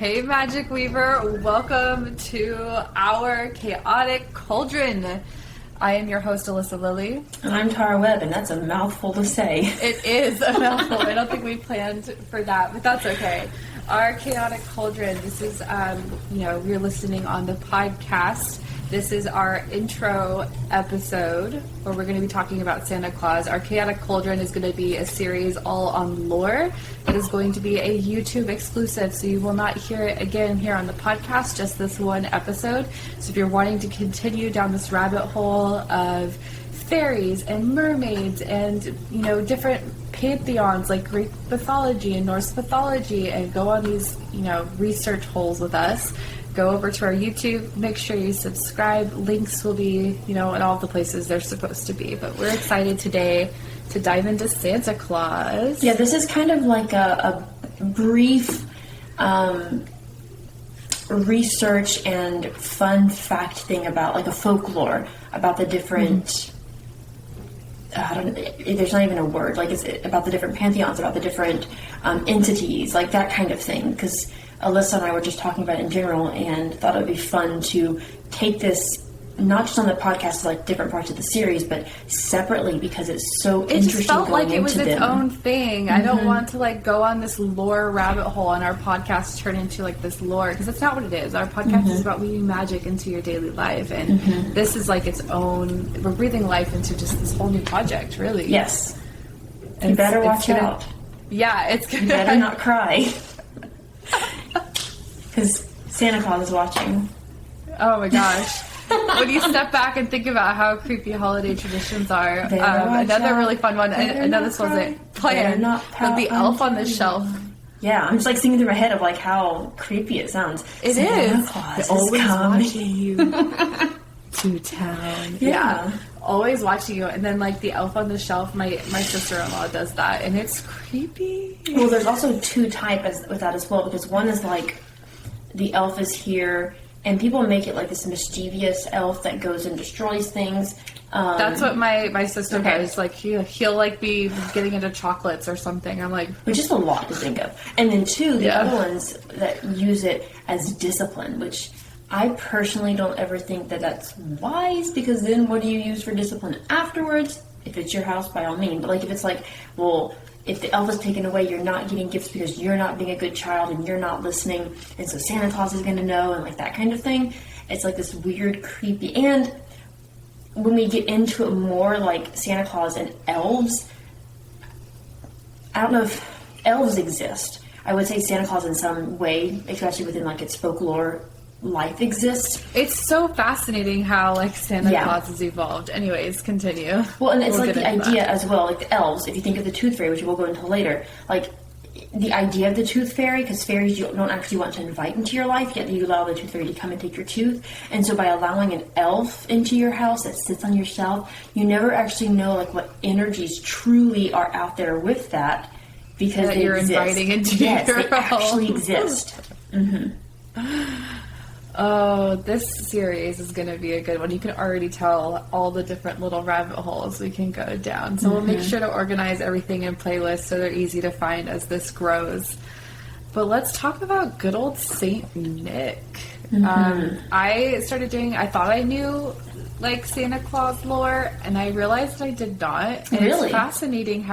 Hey Magic Weaver, welcome to Our Chaotic Cauldron. I am your host, Alyssa Lilly. And I'm Tara Webb, and that's a mouthful to say. It is a mouthful. I don't think we planned for that, but that's okay. Our Chaotic Cauldron, this is, you're listening on the podcast. This is our intro episode where we're going to be talking about Santa Claus. Our Chaotic Cauldron is going to be a series all on lore. It is going to be a YouTube exclusive, so you will not hear it again here on the podcast, just this one episode. So if you're wanting to continue down this rabbit hole of fairies and mermaids and, different pantheons like Greek mythology and Norse mythology and go on these, research holes with us, go over to our YouTube, make sure you subscribe. Links will be, in all the places they're supposed to be. But we're excited today to dive into Santa Claus. Yeah, this is kind of like a brief research and fun fact thing about, like, a folklore about the different... there's not even a word. Like, it's about the different pantheons, about the different entities, like that kind of thing. Because Alyssa and I were just talking about it in general and thought it would be fun to take this, not just on the podcast, like different parts of the series, but separately because it's so interesting. It just felt like it was its them. own thing. Mm-hmm. I don't want to go on this lore rabbit hole and our podcast turn into this lore, because that's not what it is. Our podcast is about weaving magic into your daily life, and this is its own. We're breathing life into just this whole new project, really. Yes. You better watch out. Yeah, it's good. You better not cry. Because Santa Claus is watching. Oh my gosh. When you step back and think about how creepy holiday traditions are, another really fun one, I know this wasn't planned, but the elf on the shelf. Yeah, I'm just singing through my head of how creepy it sounds. It Santa is. Claus They're always coming. watching you to town. Yeah. Always watching you. And then the elf on the shelf, my sister-in-law does that, and it's creepy. Well, there's also two types with that as well, because one is the elf is here, and people make it this mischievous elf that goes and destroys things. That's what my sister does. He'll be getting into chocolates or something. I'm which is a lot to think of. And then two, the other ones that use it as discipline, which I personally don't ever think that that's wise, because then what do you use for discipline afterwards? If it's your house, by all means. But if it's if the elf is taken away, you're not getting gifts because you're not being a good child and you're not listening, and so Santa Claus is going to know, and that kind of thing. It's this weird, creepy. And when we get into it more, Santa Claus and elves, I don't know if elves exist. I would say Santa Claus in some way, especially within its folklore, life exists. It's so fascinating how Santa Claus has evolved. Anyways, continue. Well, and it's the idea as well, the elves, if you think of the tooth fairy, which we'll go into later, the idea of the tooth fairy, because fairies you don't actually want to invite into your life, yet you allow the tooth fairy to come and take your tooth. And so by allowing an elf into your house that sits on your shelf, you never actually know what energies truly are out there with that, because that they you're exist. Inviting into yes, your they actually exist. Oh, this series is going to be a good one. You can already tell all the different little rabbit holes we can go down. So we'll make sure to organize everything in playlists so they're easy to find as this grows. But let's talk about good old Saint Nick. I thought I knew Santa Claus lore, and I realized I did not. And really? It's fascinating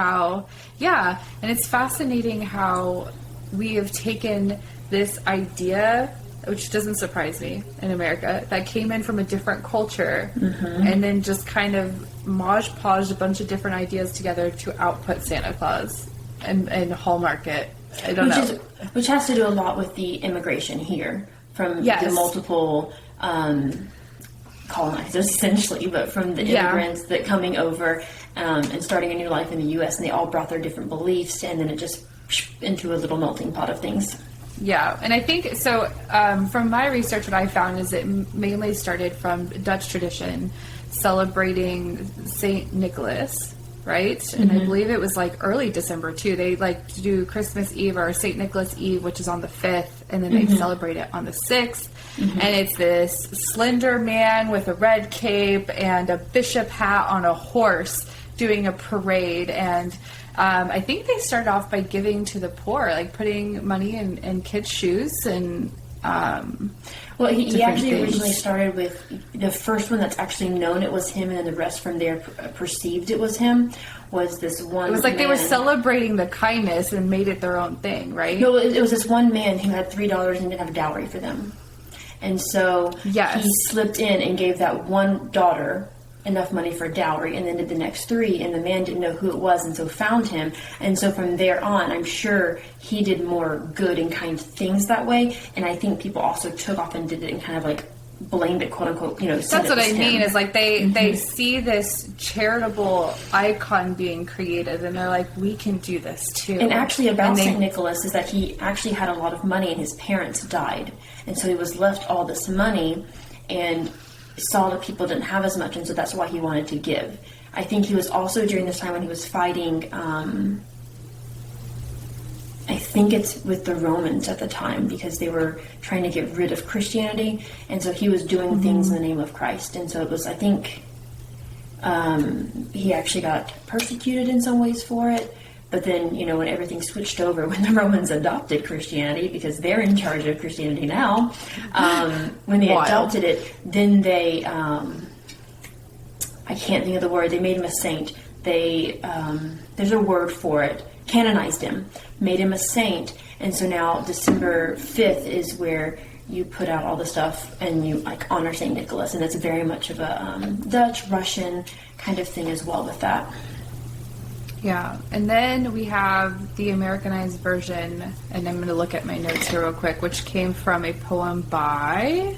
how we have taken this idea, which doesn't surprise me in America, that came in from a different culture, and then just kind of modge-podged a bunch of different ideas together to output Santa Claus and hallmark it. I don't know. Which has to do a lot with the immigration here from the multiple colonizers, essentially, but from the immigrants that coming over and starting a new life in the U.S., and they all brought their different beliefs, and then it just into a little melting pot of things. Yeah, and I think, so from my research, what I found is it mainly started from Dutch tradition celebrating St. Nicholas, right? And I believe it was early December, too. They do Christmas Eve or St. Nicholas Eve, which is on the 5th, and then they celebrate it on the 6th. And it's this slender man with a red cape and a bishop hat on a horse doing a parade, and I think they started off by giving to the poor, like putting money in kids' shoes and. Well, he actually originally started with the first one that's actually known it was him, and then the rest from there perceived it was him. Was this one? It was like they were celebrating the kindness and made it their own thing, right? No, it was this one man who had $3 and didn't have a dowry for them, and so he slipped in and gave that one daughter enough money for a dowry, and then did the next 3, and the man didn't know who it was, and so found him, and so from there on, I'm sure he did more good and kind things that way, and I think people also took off and did it and kind of like blamed it, quote unquote, that's what I mean, is like they see this charitable icon being created, and they're like, we can do this too. And actually about St. Nicholas is that he actually had a lot of money, and his parents died, and so he was left all this money, and saw that people didn't have as much, and so that's why he wanted to give. I think he was also during this time when he was fighting, I think it's with the Romans at the time, because they were trying to get rid of Christianity, and so he was doing things in the name of Christ, and so it was, I think, he actually got persecuted in some ways for it. But then, when everything switched over, when the Romans adopted Christianity, because they're in charge of Christianity now, when they adopted it, then they, I can't think of the word, they made him a saint. They, there's a word for it, canonized him, made him a saint. And so now December 5th is where you put out all the stuff and you honor St. Nicholas. And it's very much of a Dutch, Russian kind of thing as well with that. Yeah, and then we have the Americanized version, and I'm going to look at my notes here real quick, which came from a poem by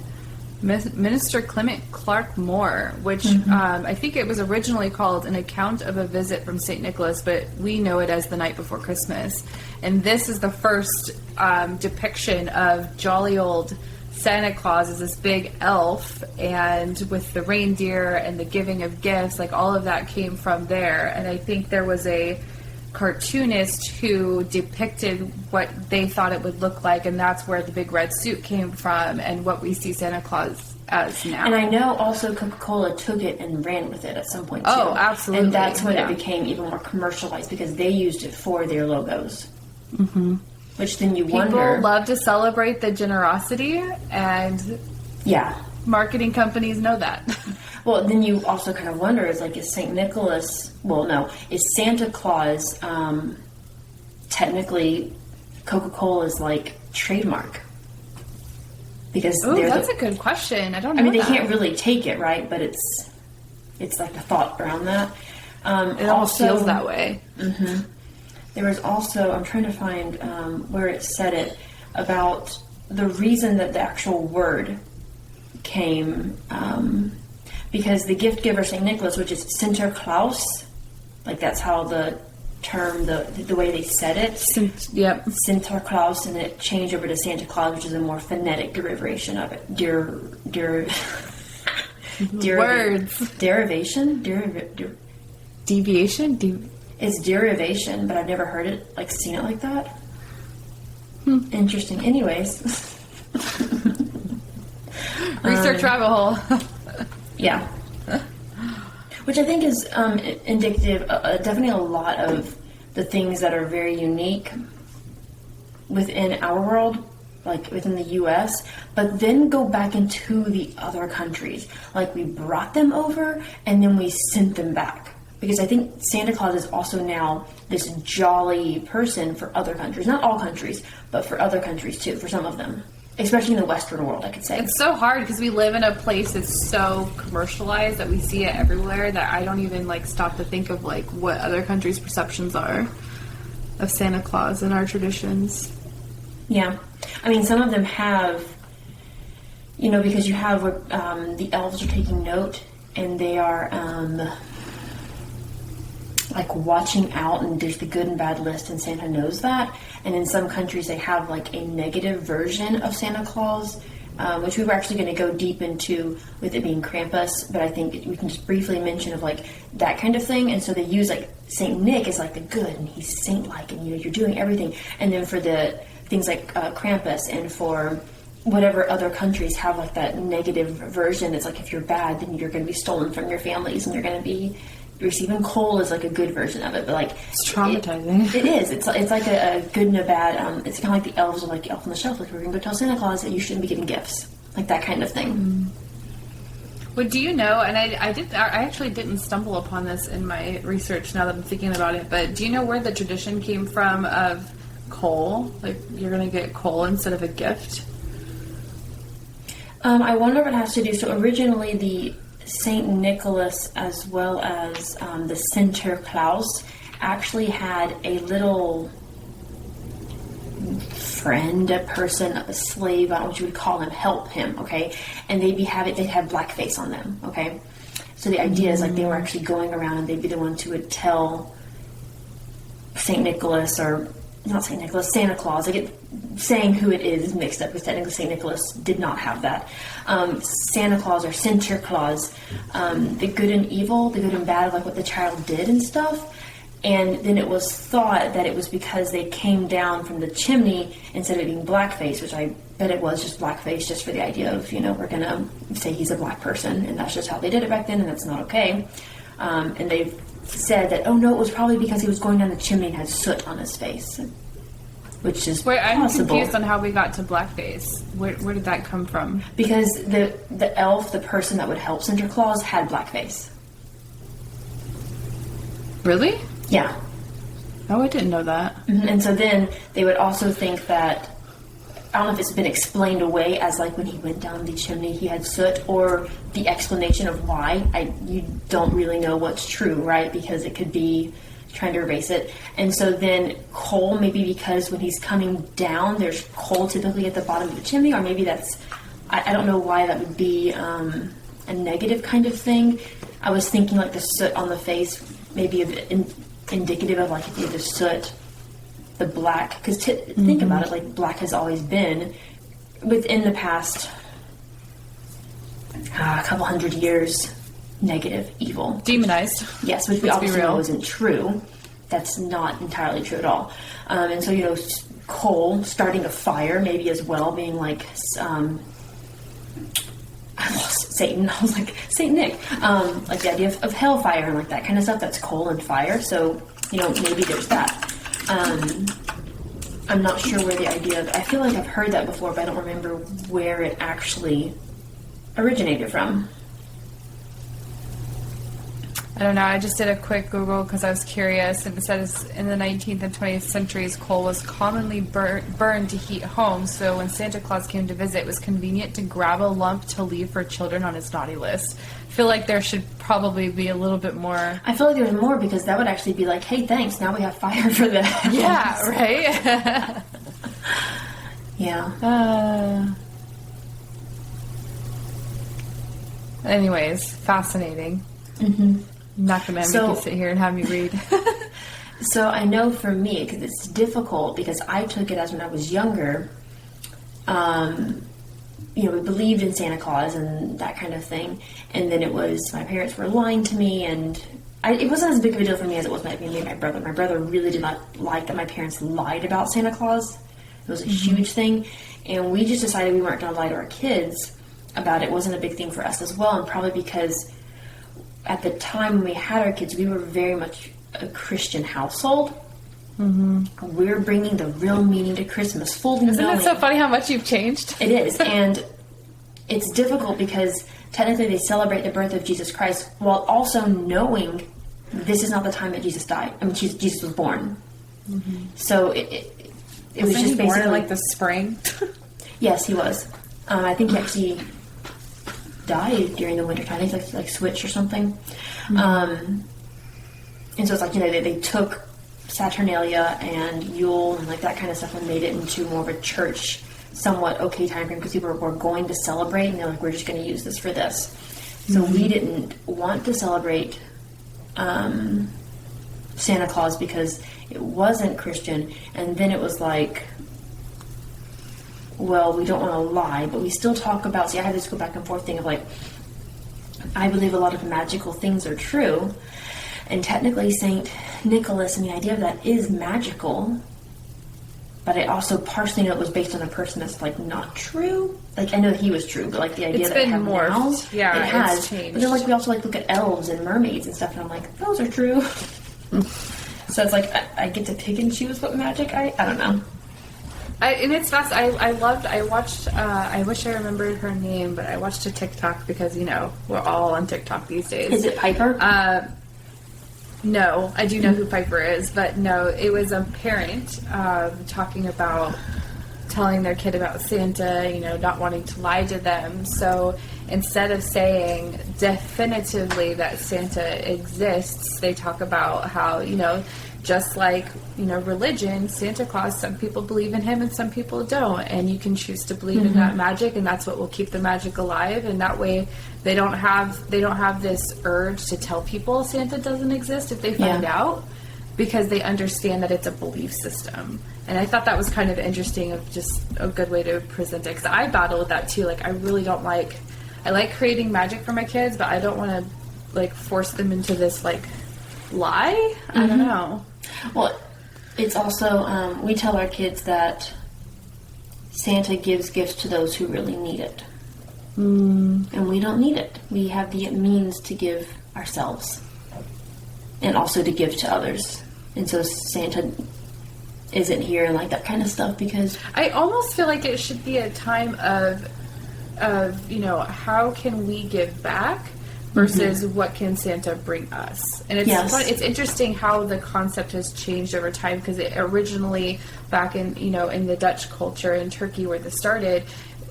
Minister Clement Clark Moore, which I think it was originally called An Account of a Visit from St. Nicholas, but we know it as The Night Before Christmas. And this is the first depiction of jolly old Santa Claus as this big elf, and with the reindeer and the giving of gifts, like all of that came from there. And I think there was a cartoonist who depicted what they thought it would look like, and that's where the big red suit came from and what we see Santa Claus as now. And I know also Coca-Cola took it and ran with it at some point too. Oh, absolutely. And that's when it became even more commercialized, because they used it for their logos. Mm-hmm. Which then you wonder... People love to celebrate the generosity, and marketing companies know that. Well, then you also kind of wonder, is St. Nicholas... Well, no. Is Santa Claus technically Coca-Cola's trademark? Because that's a good question. I don't know. I mean, they can't really take it, right? But it's like a thought around that. It almost feels that way. Mm-hmm. There was also, I'm trying to find where it said it, about the reason that the actual word came, because the gift giver, St. Nicholas, which is Santa Claus, that's how the term, the way they said it. Santa Claus, and it changed over to Santa Claus, which is a more phonetic derivation of it. Words. Derivation? Deviation? It's derivation, but I've never heard it, seen it like that. Interesting. Anyways. Research rabbit hole. Yeah. Which I think is indicative, definitely a lot of the things that are very unique within our world, within the U.S., but then go back into the other countries. We brought them over, and then we sent them back. Because I think Santa Claus is also now this jolly person for other countries. Not all countries, but for other countries too, for some of them. Especially in the Western world, I could say. It's so hard because we live in a place that's so commercialized that we see it everywhere that I don't even stop to think of what other countries' perceptions are of Santa Claus and our traditions. Yeah. I mean, some of them have, because you have the elves are taking note, and they are... watching out, and there's the good and bad list, and Santa knows that. And in some countries they have a negative version of Santa Claus, which we were actually going to go deep into with it being Krampus, but I think we can just briefly mention of that kind of thing. And so they use Saint Nick as the good, and he's saint-like, and you're doing everything. And then for the things Krampus, and for whatever other countries have that negative version, it's if you're bad, then you're going to be stolen from your families, and you're going to be receiving coal is like a good version of it, but like it's traumatizing. It is. It's like a good and a bad. It's kind of like the elves are like Elf on the Shelf. Like we're gonna go tell Santa Claus that you shouldn't be getting gifts, like that kind of thing. Well, do you know? And I actually didn't stumble upon this in my research. Now that I'm thinking about it, but do you know where the tradition came from of coal? Like you're gonna get coal instead of a gift. I wonder what it has to do. So originally the Saint Nicholas as well as the Santa Claus actually had a little friend, a person, a slave, I don't know what you would call him, help him, okay? And they'd have blackface on them, okay? So the idea is like they were actually going around and they'd be the ones who would tell Saint Nicholas, or not Saint Nicholas, Santa Claus. I get saying who it is mixed up because technically Saint Nicholas did not have that. Santa Claus or Santa Claus, the good and evil, the good and bad, like what the child did and stuff. And then it was thought that it was because they came down from the chimney instead of being blackface, which I bet it was just blackface, just for the idea of, we're going to say he's a black person, and that's just how they did it back then, and that's not okay. And they've said that, oh no, it was probably because he was going down the chimney and had soot on his face, which is Wait, I'm possible. confused on how we got to blackface. Where did that come from? Because the elf, the person that would help Santa Claus, had blackface. Really? Yeah. Oh, I didn't know that. Mm-hmm. And so then they would also think that, I don't know if it's been explained away as like when he went down the chimney he had soot, or the explanation of why. You don't really know what's true, right? Because it could be trying to erase it. And so then coal, maybe because when he's coming down, there's coal typically at the bottom of the chimney, or maybe that's, I don't know why that would be a negative kind of thing. I was thinking like the soot on the face, maybe indicative of like if you had the soot, the black, because think about it, like black has always been within the past a couple hundred years negative, evil, demonized. Yes, which we obviously know isn't true. That's not entirely true at all. And so coal, starting a fire, maybe as well, being like I lost Satan. I was like Saint Nick, like the idea of hellfire and like that kind of stuff. That's coal and fire. So maybe there's that. I'm not sure where the idea of. I feel like I've heard that before, but I don't remember where it actually originated from. I don't know. I just did a quick Google because I was curious, and it says in the 19th and 20th centuries, coal was commonly burned to heat homes. So when Santa Claus came to visit, it was convenient to grab a lump to leave for children on his naughty list. I feel like there should probably be a little bit more. I feel like there's more, because that would actually be like, hey, thanks. Now we have fire for that. Yeah, right. Yeah. Anyways, fascinating. Mm-hmm. I'm not going to make you sit here and have me read. So I know for me, because it's difficult, because I took it as when I was younger, we believed in Santa Claus and that kind of thing. And then it was, my parents were lying to me, and it wasn't as big of a deal for me as it was maybe my brother. My brother really did not like that my parents lied about Santa Claus. It was a huge thing. And we just decided we weren't going to lie to our kids about it. It wasn't a big thing for us as well. And probably because at the time when we had our kids, we were very much a Christian household. Mm-hmm. We're bringing the real meaning to Christmas. Isn't it so funny how much you've changed? It is. And it's difficult because technically they celebrate the birth of Jesus Christ while also knowing this is not the time that Jesus died. I mean, Jesus was born. Mm-hmm. So it was just basically born in like the spring. Yes, he was. I think he actually died during the winter time. I think like switched or something. Mm-hmm. And so it's like, they took Saturnalia and Yule and like that kind of stuff and made it into more of a church, somewhat okay time frame, because people were going to celebrate, and they're like, we're just going to use this for this. So we didn't want to celebrate Santa Claus because it wasn't Christian, and then it was like, well, we don't want to lie, but we still talk about, I had this go back and forth thing of like, I believe a lot of magical things are true, and technically Saint Nicholas and the idea of that is magical, but I also partially know it was based on a person that's like not true. Like, I know he was true, but like the idea It's that I been have morphed. now, Yeah, it has. it's changed. But then like we also like look at elves and mermaids and stuff, and I'm like, those are true. So it's like I get to pick and choose what magic I don't know. And it's fast. I watched, I wish I remembered her name, but I watched a TikTok because, you know, we're all on TikTok these days. Is it Piper? No, I do know who Piper is, but no, it was a parent talking about telling their kid about Santa, you know, not wanting to lie to them. So instead of saying definitively that Santa exists, they talk about how, you know, just like, you know, religion, Santa Claus, some people believe in him and some people don't, and you can choose to believe in that magic, and that's what will keep the magic alive. And that way they don't have this urge to tell people Santa doesn't exist if they find out, because they understand that it's a belief system. And I thought that was kind of interesting, of just a good way to present it, because I battle with that too. Like, I really don't like, I like creating magic for my kids, but I don't want to like force them into this like lie. I don't know. Well, it's also, we tell our kids that Santa gives gifts to those who really need it. And we don't need it. We have the means to give ourselves and also to give to others. And so Santa isn't here and like that kind of stuff, because I almost feel like it should be a time of you know, how can we give back versus what can Santa bring us. And it's fun, it's interesting how the concept has changed over time, because it originally, back in, you know, in the Dutch culture in Turkey where this started,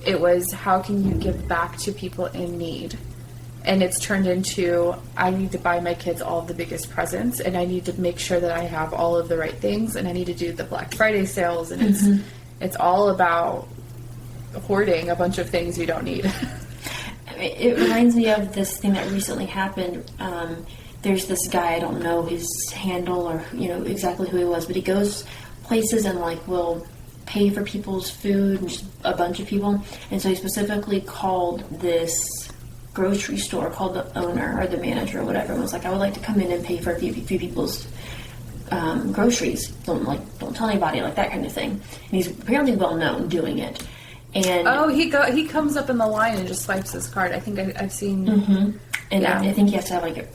it was how can you give back to people in need. And it's turned into, I need to buy my kids all of the biggest presents, and I need to make sure that I have all of the right things, and I need to do the Black Friday sales, and it's all about hoarding a bunch of things you don't need. It reminds me of this thing that recently happened. There's this guy, I don't know his handle or, you know, exactly who he was, but he goes places and like will pay for people's food, and just a bunch of people. And so he specifically called this grocery store, called the owner or the manager or whatever, and was like, I would like to come in and pay for a few people's groceries. Don't tell anybody, like that kind of thing. And he's apparently well known doing it. And he comes up in the line and just swipes his card. I think I've seen. And I think he has to have like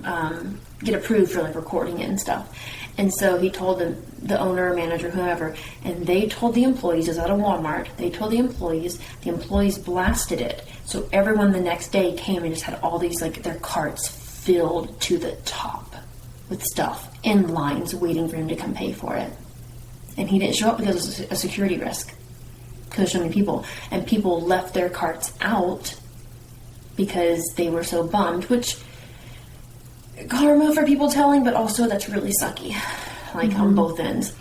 get approved for like recording it and stuff. And so he told the owner, manager, whoever, and they told the employees. It was at a Walmart. They told the employees blasted it. So everyone the next day came and just had all these like their carts filled to the top with stuff in lines waiting for him to come pay for it. And he didn't show up because it was a security risk. Because there's so many people, and people left their carts out because they were so bummed, which karma for people telling, but also that's really sucky, like on both ends.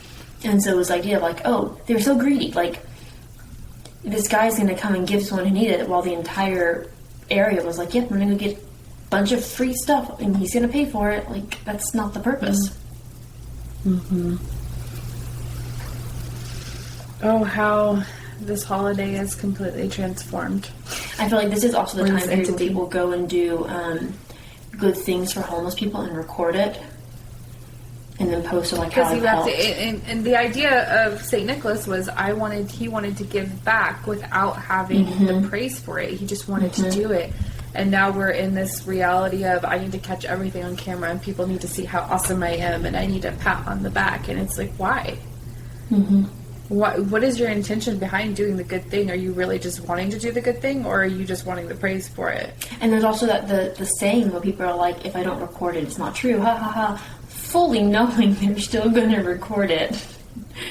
And so it was the idea of like, oh, they're so greedy, like this guy's going to come and give someone who needed it, while the entire area was like, yep, we're going to get a bunch of free stuff and he's going to pay for it. Like, that's not the purpose. Oh, how this holiday is completely transformed. I feel like this is also the time that people go and do good things for homeless people and record it, and then post it like how it helped. And the idea of St. Nicholas was he wanted to give back without having the praise for it. He just wanted to do it. And now we're in this reality of I need to catch everything on camera, and people need to see how awesome I am, and I need a pat on the back. And it's like, why? What is your intention behind doing the good thing? Are you really just wanting to do the good thing, or are you just wanting the praise for it? And there's also that the saying where people are like, if I don't record it, it's not true. Ha ha ha. Fully knowing they're still going to record it.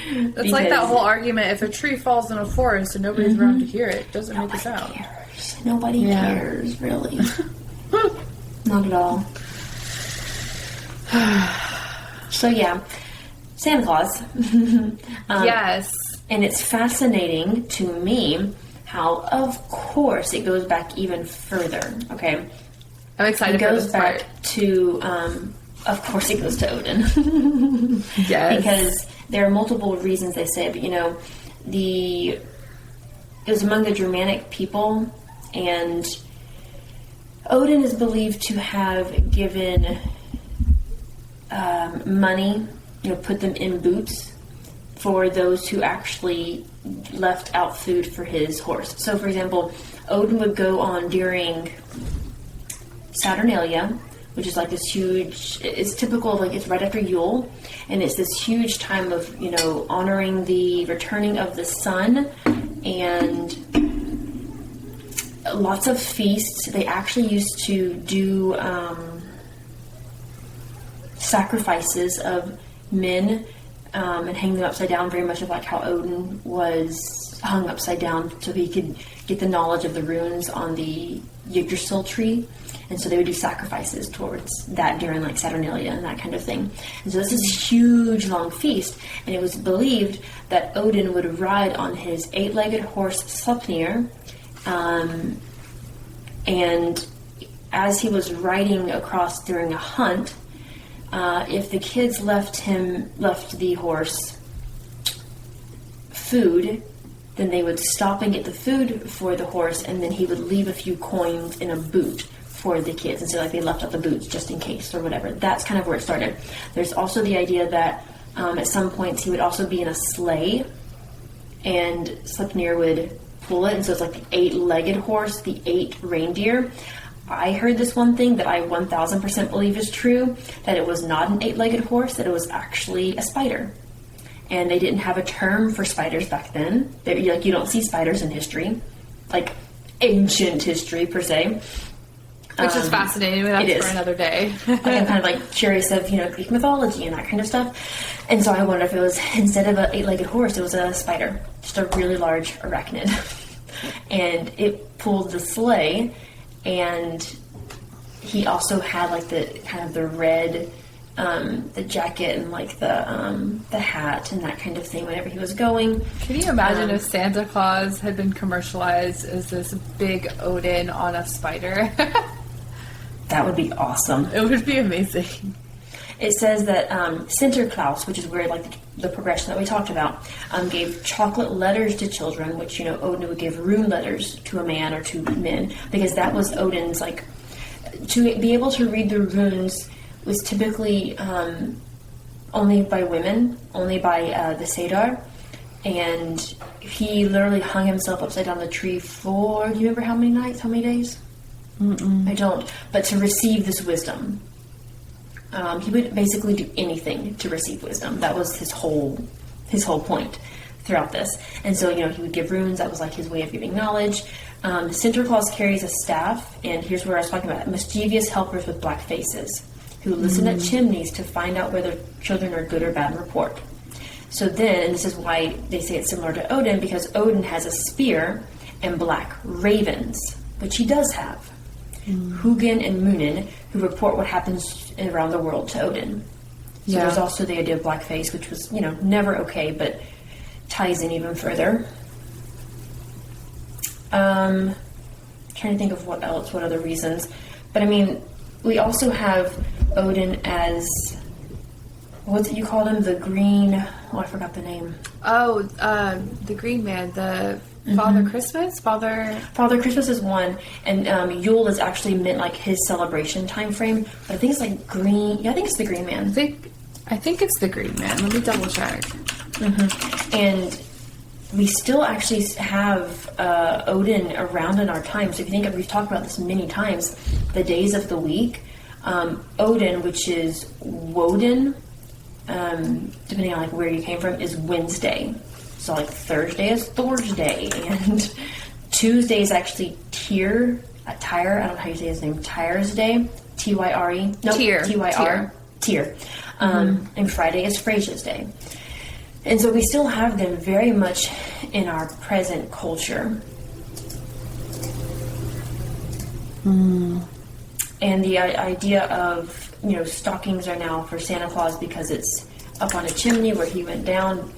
It's like that whole argument, if a tree falls in a forest and nobody's around to hear it, doesn't make a sound. Nobody cares, really. Not at all. So yeah, Santa Claus. Yes. And it's fascinating to me how, of course, it goes back even further. Okay. I'm excited for this part. It goes back to, of course, it goes to Odin. Yes. Because there are multiple reasons they say, but you know, it was among the Germanic people, and Odin is believed to have given money, you know, put them in boots for those who actually left out food for his horse. So, for example, Odin would go on during Saturnalia, which is like this huge, it's typical of like, it's right after Yule, and it's this huge time of, you know, honoring the returning of the sun, and lots of feasts. They actually used to do sacrifices of men and hang them upside down, very much of like how Odin was hung upside down so he could get the knowledge of the runes on the Yggdrasil tree. And so they would do sacrifices towards that during like Saturnalia and that kind of thing. And so this is huge long feast, and it was believed that Odin would ride on his 8-legged horse Sleipnir, and as he was riding across during a hunt, if the kids left the horse food, then they would stop and get the food for the horse, and then he would leave a few coins in a boot for the kids. And so like they left out the boots just in case or whatever. That's kind of where it started. There's also the idea that at some points he would also be in a sleigh, and Sleipnir would pull it, and so it's like the 8-legged horse, the 8 reindeer. I heard this one thing that I 1000% believe is true, that it was not an 8-legged horse, that it was actually a spider. And they didn't have a term for spiders back then. Like, you don't see spiders in history, like ancient history per se. Which is fascinating, but that's for another day. Like, I'm kind of like curious of, you know, Greek mythology and that kind of stuff. And so I wonder if it was, instead of an 8-legged horse, it was a spider, just a really large arachnid. And it pulled the sleigh, and he also had like the kind of the red, the jacket and like the hat and that kind of thing whenever he was going. Can you imagine if Santa Claus had been commercialized as this big Odin on a spider? That would be awesome. It would be amazing. It says that Santa Claus, which is where like the progression that we talked about, gave chocolate letters to children, which, you know, Odin would give rune letters to a man or to men, because that was Odin's, like, to be able to read the runes was typically only by women, only by the Satyr, and he literally hung himself upside down the tree for, do you remember how many nights, how many days? Mm-mm. I don't, but to receive this wisdom. He would basically do anything to receive wisdom. That was his whole point throughout this. And so, you know, he would give runes. That was like his way of giving knowledge. Santa Claus carries a staff, and here's where I was talking about mischievous helpers with black faces who listen at chimneys to find out whether children are good or bad in report. So then, and this is why they say it's similar to Odin, because Odin has a spear and black ravens, which he does have. Hugin and Munin, who report what happens around the world to Odin. So there's also the idea of blackface, which was, you know, never okay, but ties in even further. Trying to think of what other reasons. But I mean, we also have Odin as, what's it you called him? The green, I forgot the name. Oh, the green man, the Father Christmas? Father Christmas is one, and Yule is actually meant like his celebration time frame, but I think it's like green. Yeah, I think it's the green man. I think it's the green man. Let me double check. Mm-hmm. And we still actually have Odin around in our time. So if you think of, we've talked about this many times, the days of the week, Odin, which is Woden, depending on like where you came from, is Wednesday. So like Thursday is Thursday, and Tuesday is actually Tyr. I don't know how you say his name. Tyr's Day. Tyre. No, Tyr. Tyr. Tyr. And Friday is Frasia's Day. And so we still have them very much in our present culture. And the idea of, you know, stockings are now for Santa Claus because it's up on a chimney where he went down.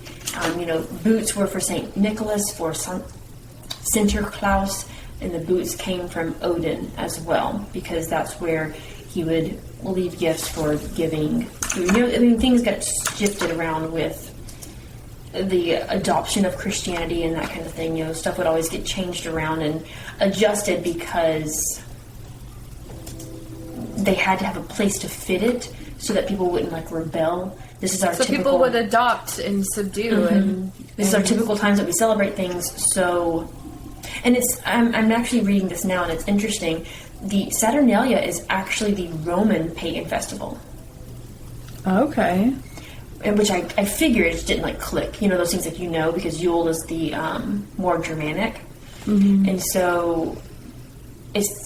You know, boots were for St. Nicholas, for Santa Claus, and the boots came from Odin as well, because that's where he would leave gifts for giving. You know, I mean, things got shifted around with the adoption of Christianity and that kind of thing. You know, stuff would always get changed around and adjusted because they had to have a place to fit it so that people wouldn't like rebel This is our so typical... people would adopt and subdue, and this is our typical times that we celebrate things. So, and I'm actually reading this now, and it's interesting. The Saturnalia is actually the Roman pagan festival. Okay. And which I figured it didn't like click. You know, those things that because Yule is the more Germanic. Mm-hmm. And so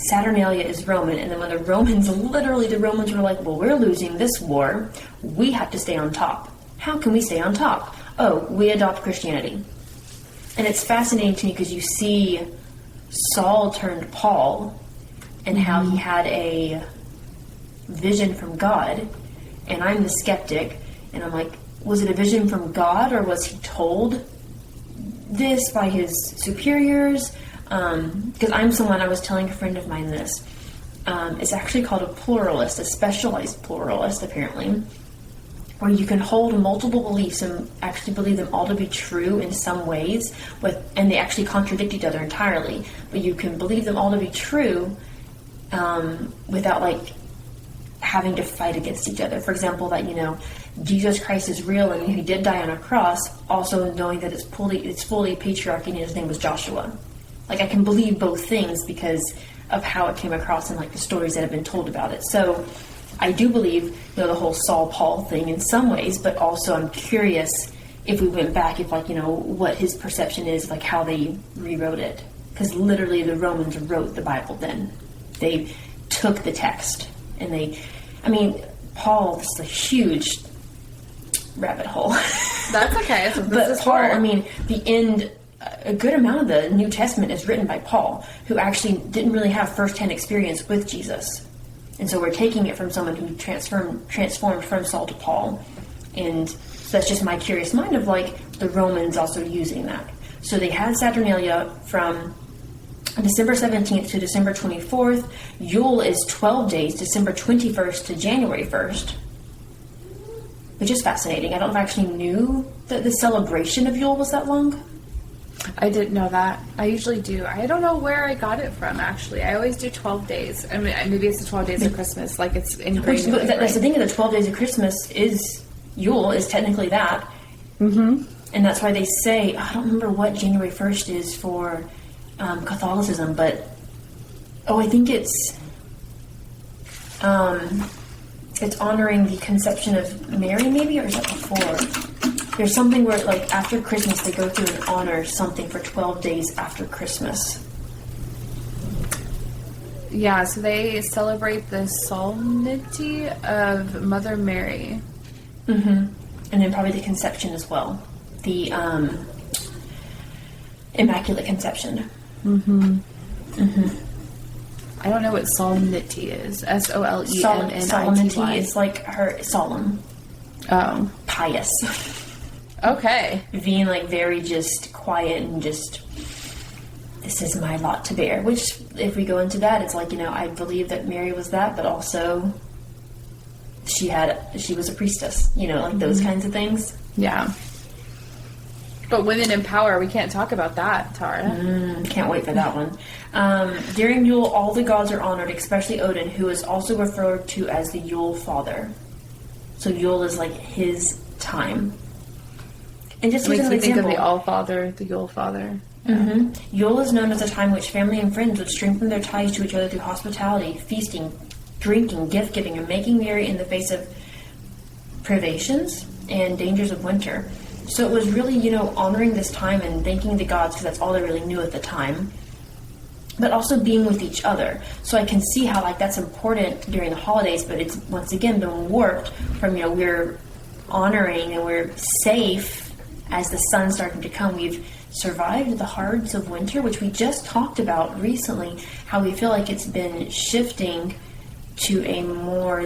Saturnalia is Roman. And then when the Romans were like, well, we're losing this war. We have to stay on top. How can we stay on top? Oh, we adopt Christianity. And it's fascinating to me because you see Saul turned Paul and how he had a vision from God. And I'm the skeptic. And I'm like, was it a vision from God, or was he told this by his superiors? Because I was telling a friend of mine this. It's actually called a pluralist, a specialized pluralist, apparently, where you can hold multiple beliefs and actually believe them all to be true in some ways, and they actually contradict each other entirely. But you can believe them all to be true without, like, having to fight against each other. For example, that, Jesus Christ is real and he did die on a cross, also knowing that it's fully patriarchy and his name was Joshua. Like, I can believe both things because of how it came across and, like, the stories that have been told about it. So I do believe, the whole Saul-Paul thing in some ways, but also I'm curious if we went back, if, like, what his perception is, like, how they rewrote it. Because literally the Romans wrote the Bible then. They took the text and Paul, this is a huge rabbit hole. That's okay. But Paul, a good amount of the New Testament is written by Paul, who actually didn't really have firsthand experience with Jesus. And so we're taking it from someone who transformed from Saul to Paul. And so that's just my curious mind of, like, the Romans also using that. So they had Saturnalia from December 17th to December 24th. Yule is 12 days, December 21st to January 1st. Which is fascinating. I don't know if I actually knew that the celebration of Yule was that long. I didn't know that. I usually do. I don't know where I got it from, actually. I always do 12 days. I mean, maybe it's the 12 days of Christmas, like it's ingrained in my brain. That's the thing of the 12 days of Christmas is Yule is technically that. Mm-hmm. And that's why they say, I don't remember what January 1st is for Catholicism, but I think it's honoring the conception of Mary, maybe, or is that before? There's something where, like, after Christmas, they go through and honor something for 12 days after Christmas. Yeah, so they celebrate the solemnity of Mother Mary. Mm-hmm. And then probably the conception as well. The Immaculate Conception. Mm-hmm. Mm-hmm. I don't know what solemnity is. Solemnity. Solemnity is like her solemn. Oh. Pious. Okay. Being, like, very just quiet and just, this is my lot to bear. Which, if we go into that, it's like, I believe that Mary was that, but also she was a priestess. Like those kinds of things. Yeah. But women in power, we can't talk about that, Tara. Can't wait for that one. During Yule, all the gods are honored, especially Odin, who is also referred to as the Yule Father. So Yule is like his time. And just makes me think of the All-Father, the Yule Father. Yeah. Mm-hmm. Yule is known as a time which family and friends would strengthen their ties to each other through hospitality, feasting, drinking, gift-giving, and making merry in the face of privations and dangers of winter. So it was really, honoring this time and thanking the gods, because that's all they really knew at the time. But also being with each other. So I can see how, like, that's important during the holidays, but it's, once again, been warped from, we're honoring and we're safe as the sun's starting to come. We've survived the hards of winter, which we just talked about recently, how we feel like it's been shifting to a more,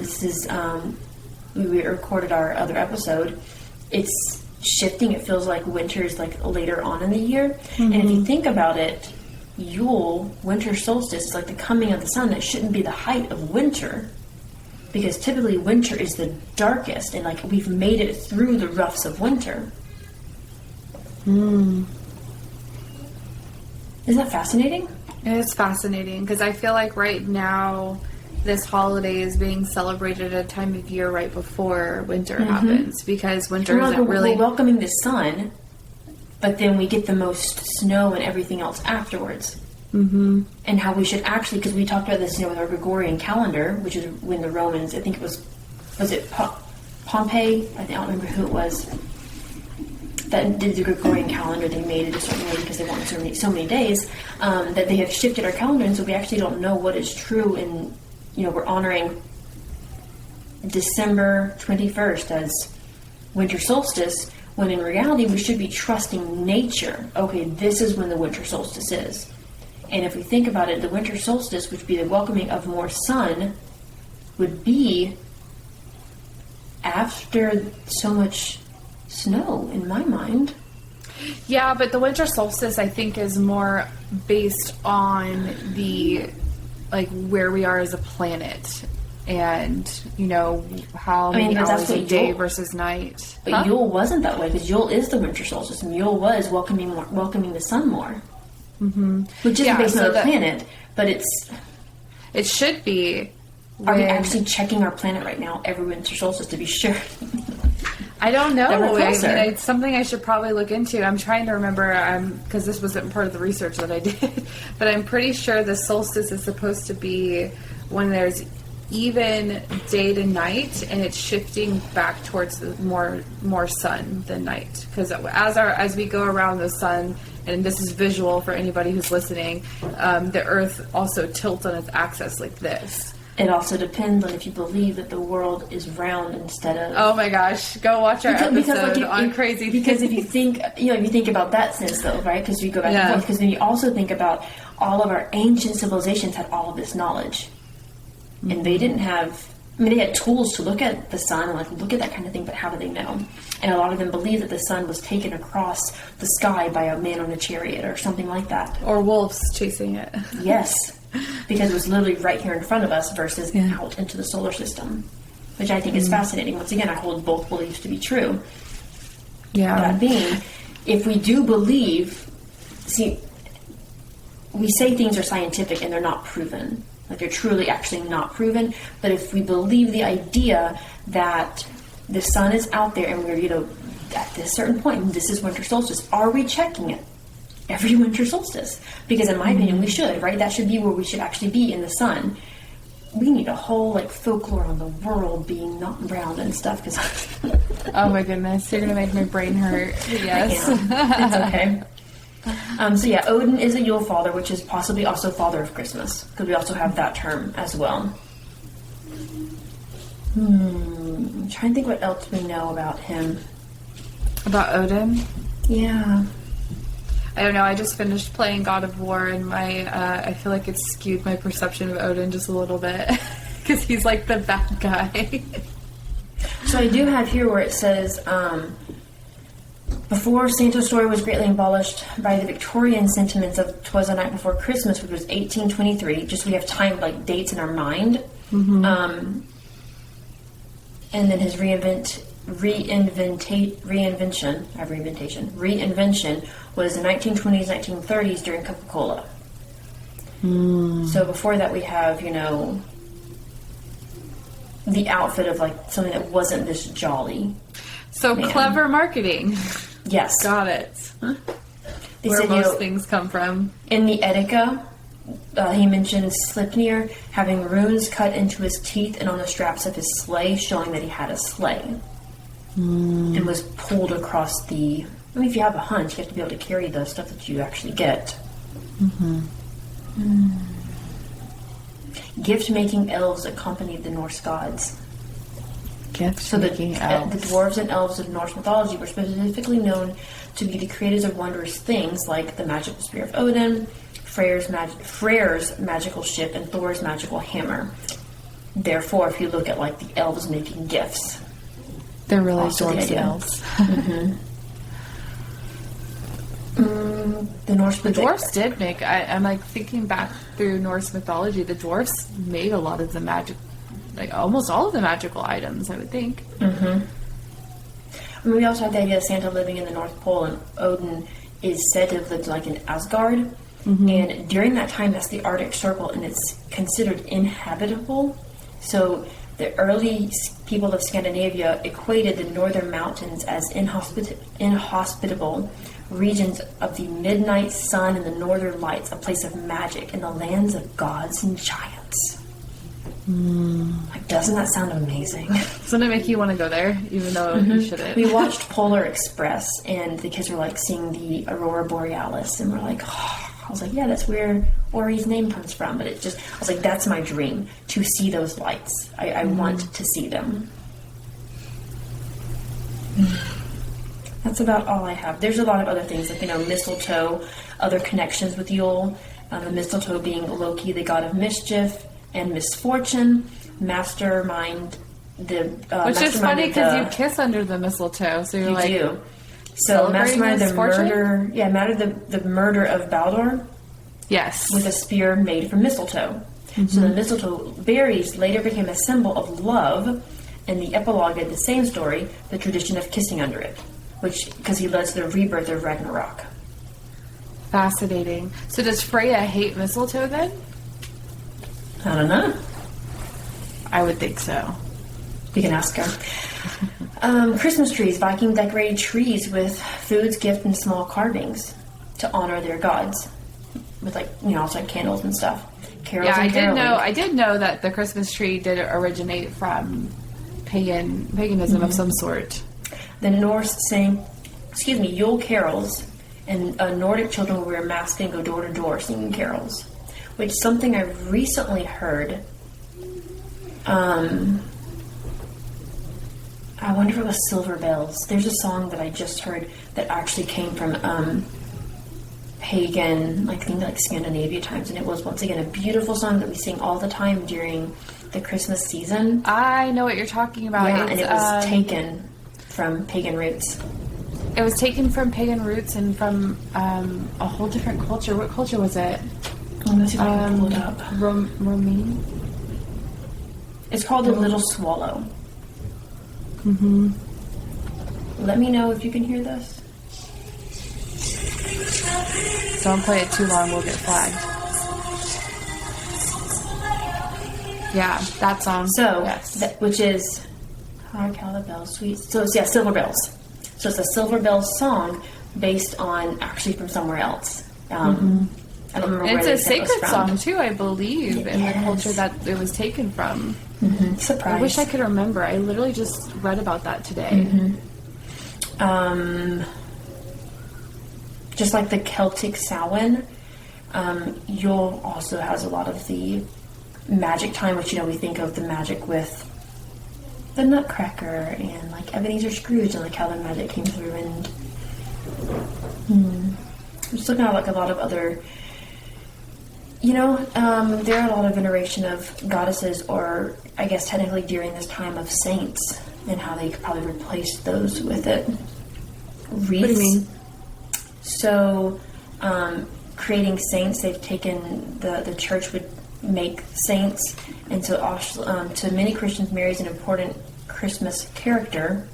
we recorded our other episode, it's shifting. It feels like winter is, like, later on in the year. Mm-hmm. And if you think about it, Yule, winter solstice, is like the coming of the sun. That shouldn't be the height of winter, because typically winter is the darkest, and, like, we've made it through the roughs of winter. Isn't that fascinating? It is fascinating, because I feel like right now this holiday is being celebrated at a time of year right before winter happens, because winter isn't really... We're welcoming the sun, but then we get the most snow and everything else afterwards. Mm-hmm. And how we should actually, because we talked about this, with our Gregorian calendar, which is when the Romans, I think it was it Pompey? I don't remember who it was that did the Gregorian calendar. They made it a certain way because they wanted so many days, that they have shifted our calendar, and so we actually don't know what is true. And we're honoring December 21st as winter solstice, when in reality we should be trusting nature. Okay, this is when the winter solstice is. And if we think about it, the winter solstice, which would be the welcoming of more sun, would be after so much snow, in my mind. Yeah, but the winter solstice, I think, is more based on the, where we are as a planet. And, how many hours a day versus night. But Yule wasn't that way, because Yule is the winter solstice, and Yule was welcoming the sun more. Mm-hmm. Which isn't based on the planet, but it should be. Are we actually checking our planet right now every winter solstice to be sure? I don't know. It's something I should probably look into. I'm trying to remember, because this wasn't part of the research that I did, but I'm pretty sure the solstice is supposed to be when there's even day to night, and it's shifting back towards the more sun than night. Because as we go around the sun, and this is visual for anybody who's listening, the Earth also tilts on its axis like this. It also depends on if you believe that the world is round instead of... Oh my gosh, go watch our episode on crazy things. Because if you think about that sense though, right? Because you go back and forth. Because then you also think about all of our ancient civilizations had all of this knowledge. Mm-hmm. And they didn't have... they had tools to look at the sun and look at that kind of thing, but how do they know? And a lot of them believe that the sun was taken across the sky by a man on a chariot or something like that. Or wolves chasing it. Yes. Because it was literally right here in front of us versus out into the solar system, which I think is fascinating. Once again, I hold both beliefs to be true. Yeah. That being, if we do believe, we say things are scientific and they're not proven. They're truly actually not proven. But if we believe the idea that the sun is out there and we're, at this certain point, this is winter solstice, are we checking it every winter solstice? Because in my opinion, we should, right? That should be where we should actually be, in the sun. We need a whole folklore on the world being not round and stuff. Because oh my goodness, you're gonna make my brain hurt. Yes, it's okay. Odin is a Yule father, which is possibly also father of Christmas, because we also have that term as well. I'm trying to think what else we know about him. About Odin? Yeah. I don't know, I just finished playing God of War, and I feel like it's skewed my perception of Odin just a little bit, because he's the bad guy. So I do have here where it says, before Santa's story was greatly embellished by the Victorian sentiments of 'Twas the Night Before Christmas, which was 1823, just we have time, dates in our mind. Mm-hmm. And then his reinvention was the 1920s, 1930s during Coca-Cola. So before that we have, the outfit of something that wasn't this jolly. So man. Clever marketing. Yes. Got it. Huh? Where most things come from. In the Etika, he mentions Sleipnir having runes cut into his teeth and on the straps of his sleigh, showing that he had a sleigh. And was pulled across the... if you have a hunt, you have to be able to carry the stuff that you actually get. Gift-making elves accompanied the Norse gods. The dwarves and elves of Norse mythology were specifically known to be the creators of wondrous things like the magical spear of Odin, Freyr's magical ship, and Thor's magical hammer. Therefore, if you look at the elves making gifts, they're really dwarves and elves. The dwarves did make. I'm thinking back through Norse mythology. The dwarves made a lot of the magic. Almost all of the magical items, I would think. We also have the idea of Santa living in the North Pole, and Odin is said to have lived in Asgard. And during that time, that's the Arctic Circle, and it's considered inhabitable. So the early people of Scandinavia equated the northern mountains as inhospitable regions of the midnight sun and the northern lights, a place of magic, and the lands of gods and giants. Like, doesn't that sound amazing? Doesn't it make you want to go there, even though you shouldn't? We watched Polar Express, and the kids were like seeing the Aurora Borealis, and we're like, oh. I was like, yeah, that's where Ori's name comes from. But I was like, that's my dream, to see those lights. I want to see them. That's about all I have. There's a lot of other things, like, mistletoe, other connections with Yule. The mistletoe being Loki, the god of mischief and misfortune, mastermind. Which is funny because you kiss under the mistletoe, so you're you do. So mastermind the murder. Yeah, the murder of Baldur. Yes, with a spear made from mistletoe. So the mistletoe berries later became a symbol of love, and the epilogue did the same story, the tradition of kissing under it, because he led to the rebirth of Ragnarok. Fascinating. So does Freya hate mistletoe then? I don't know. I would think so. You can ask her. Christmas trees. Viking decorated trees with foods, gifts, and small carvings to honor their gods. With also like candles and stuff. Carols and caroling. I did know that the Christmas tree did originate from paganism of some sort. The Norse sang, Yule carols, and Nordic children will wear masks and go door to door singing carols. Which is something I've recently heard. I wonder if it was Silver Bells. There's a song that I just heard that actually came from pagan, I think like Scandinavia times, and it was once again a beautiful song that we sing all the time during the Christmas season. I know what you're talking about. Yeah, and it was taken from pagan roots. It was taken from pagan roots and from a whole different culture. What culture was it? Let me see if I can pull it up. Romanian? It's called The Little Swallow. Let me know if you can hear this. Don't play it too long, we'll get flagged. Yeah, that song. So, yes. Which is Hark How the Bells Sweet. So, yeah, Silver Bells. So it's a Silver Bells song based on actually from somewhere else. I don't remember where it's a sacred song too, I believe, in the culture that it was taken from. Surprise. I wish I could remember. I literally just read about that today. Just like the Celtic Samhain, Yule also has a lot of the magic time, which we think of the magic with the Nutcracker and like Ebenezer Scrooge and like how the magic came through. And I'm just looking at like a lot of other. There are a lot of veneration of goddesses, or I guess technically during this time of saints, and how they could probably replace those with it. Wreaths. What do you mean? So, creating saints, they've taken the church would make saints, and so to many Christians, Mary is an important Christmas character,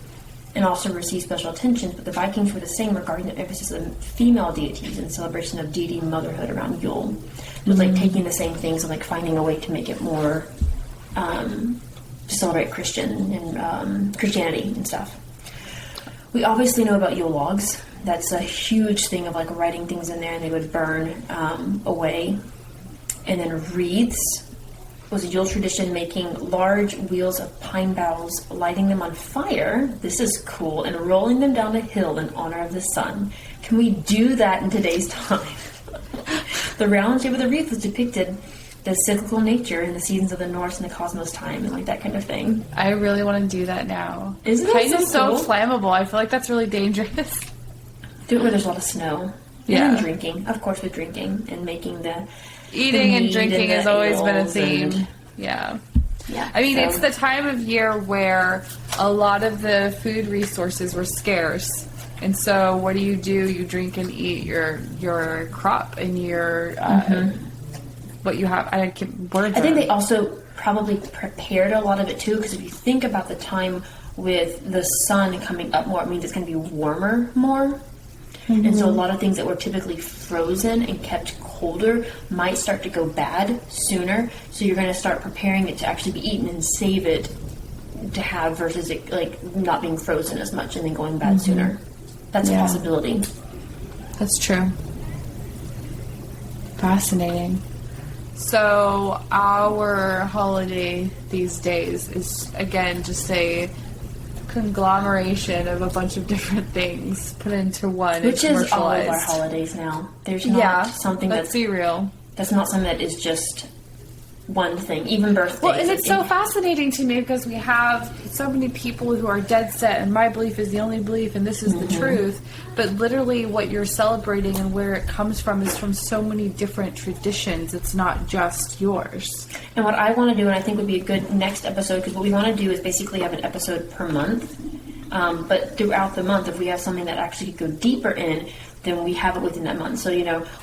and also receives special attention. But the Vikings were the same regarding the emphasis of female deities and celebration of deity motherhood around Yule. It was like taking the same things and like finding a way to make it more to celebrate Christian and Christianity and stuff. We obviously know about Yule logs. That's a huge thing of like writing things in there, and they would burn away. And then wreaths was a Yule tradition, making large wheels of pine boughs, lighting them on fire. This is cool, and rolling them down a hill in honor of the sun. Can we do that in today's time? The round shape of the wreath was depicted the cyclical nature and the seasons of the Norse and the cosmos time, and like that kind of thing. I really want to do that now. Isn't it kind of so cool? Flammable? I feel like that's really dangerous. Do it where there's a lot of snow. Yeah. And then drinking. Of course, with drinking and making the eating and drinking has always been a theme. Yeah. I mean, it's the time of year where a lot of the food resources were scarce. And so what do? You drink and eat your crop and your what you have. I think they also probably prepared a lot of it too, because if you think about the time with the sun coming up more, it means it's going to be warmer more. And so a lot of things that were typically frozen and kept colder might start to go bad sooner. So you're going to start preparing it to actually be eaten and save it to have versus it like not being frozen as much and then going bad sooner. That's a possibility. That's true. Fascinating. So our holiday these days is, again, just a conglomeration of a bunch of different things put into one. Which and is all of our commercialized. holidays now. There's not something let's be real. That's not something that is just one thing, even birthdays. Well, and it's so fascinating to me because we have so many people who are dead set, and my belief is the only belief, and this is the truth. But literally, what you're celebrating and where it comes from is from so many different traditions. It's not just yours. And what I want to do, and I think would be a good next episode, because what we want to do is basically have an episode per month. But throughout the month, if we have something that actually could go deeper in, then we have it within that month. So,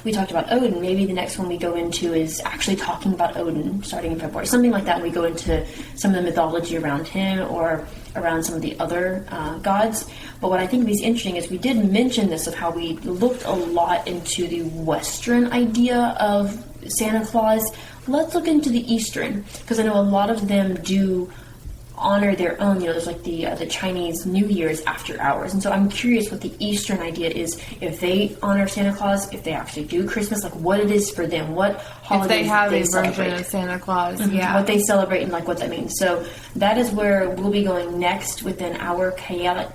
we talked about Odin. Maybe the next one we go into is actually talking about Odin starting in February. Something like that. And we go into some of the mythology around him or around some of the other gods. But what I think is interesting is we did mention this of how we looked a lot into the Western idea of Santa Claus. Let's look into the Eastern, because I know a lot of them do honor their own, there's like the Chinese New Year's after hours. And so I'm curious what the Eastern idea is, if they honor Santa Claus, if they actually do Christmas, like what it is for them, what holidays if they have they a celebrate. version of Santa Claus, what they celebrate and like what that means. So that is where we'll be going next within Our Chaotic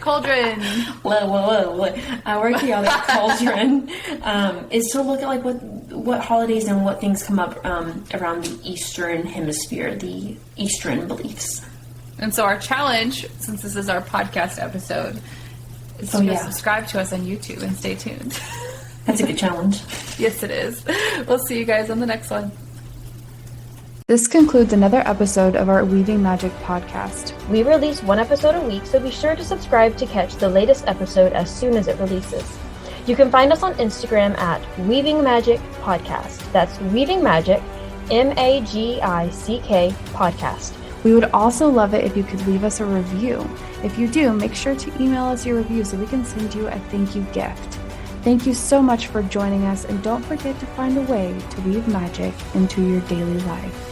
Cauldron. Whoa. Our Chaotic Cauldron is to look at like what holidays and what things come up around the Eastern Hemisphere, the Eastern beliefs. And so our challenge, since this is our podcast episode, is to subscribe to us on YouTube and stay tuned. That's a good challenge. Yes, it is. We'll see you guys on the next one. This concludes another episode of our Weaving Magick podcast. We release one episode a week, so be sure to subscribe to catch the latest episode as soon as it releases. You can find us on Instagram at Weaving Magick Podcast. That's Weaving Magick, Magick Podcast. We would also love it if you could leave us a review. If you do, make sure to email us your review so we can send you a thank you gift. Thank you so much for joining us, and don't forget to find a way to weave magic into your daily life.